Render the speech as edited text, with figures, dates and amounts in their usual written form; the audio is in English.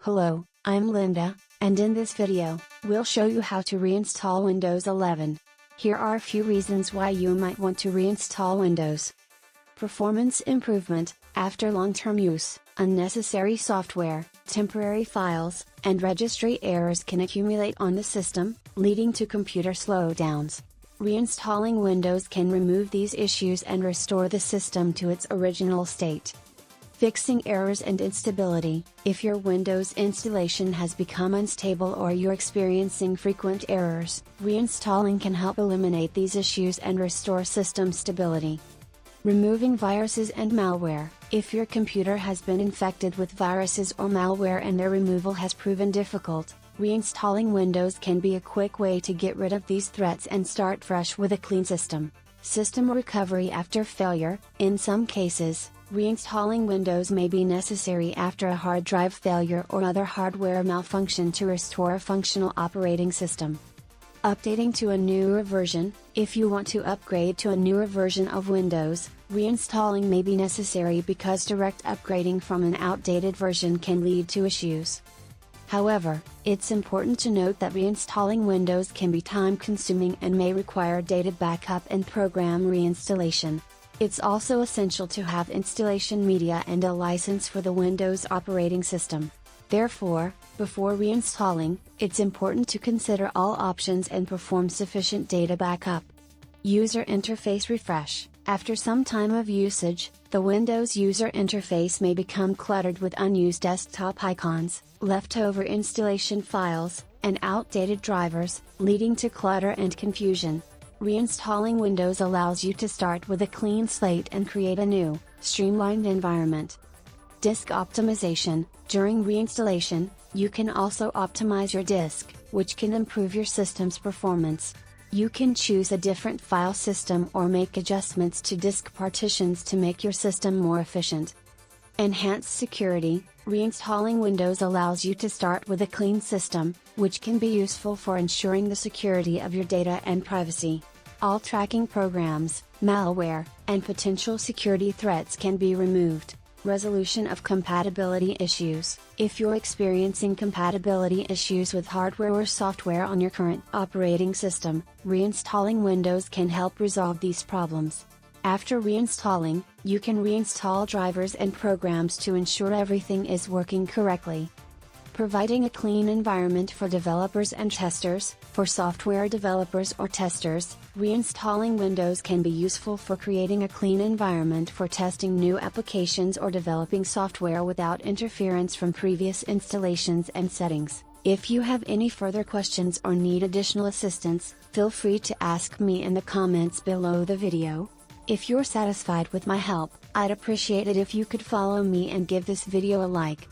Hello, I'm Linda, and in this video, we'll show you how to reinstall Windows 11. Here are a few reasons why you might want to reinstall Windows. Performance improvement: after long-term use, unnecessary software, temporary files, and registry errors can accumulate on the system, leading to computer slowdowns. Reinstalling Windows can remove these issues and restore the system to its original state. Fixing errors and instability: if your Windows installation has become unstable or you're experiencing frequent errors, reinstalling can help eliminate these issues and restore system stability. Removing viruses and malware: if your computer has been infected with viruses or malware and their removal has proven difficult, reinstalling Windows can be a quick way to get rid of these threats and start fresh with a clean system. System recovery after failure: in some cases, reinstalling Windows may be necessary after a hard drive failure or other hardware malfunction to restore a functional operating system. Updating to a newer version: if you want to upgrade to a newer version of Windows, reinstalling may be necessary because direct upgrading from an outdated version can lead to issues. However, it's important to note that reinstalling Windows can be time-consuming and may require data backup and program reinstallation. It's also essential to have installation media and a license for the Windows operating system. Therefore, before reinstalling, it's important to consider all options and perform sufficient data backup. User interface refresh: after some time of usage, the Windows user interface may become cluttered with unused desktop icons, leftover installation files, and outdated drivers, leading to clutter and confusion. Reinstalling Windows allows you to start with a clean slate and create a new, streamlined environment. Disk optimization: during reinstallation, you can also optimize your disk, which can improve your system's performance. You can choose a different file system or make adjustments to disk partitions to make your system more efficient. Enhanced security: reinstalling Windows allows you to start with a clean system, which can be useful for ensuring the security of your data and privacy. All tracking programs, malware, and potential security threats can be removed. Resolution of compatibility issues: if you're experiencing compatibility issues with hardware or software on your current operating system, reinstalling Windows can help resolve these problems. After reinstalling, you can reinstall drivers and programs to ensure everything is working correctly. Providing a clean environment for developers and testers: for software developers or testers, reinstalling Windows can be useful for creating a clean environment for testing new applications or developing software without interference from previous installations and settings. If you have any further questions or need additional assistance, feel free to ask me in the comments below the video. If you're satisfied with my help, I'd appreciate it if you could follow me and give this video a like.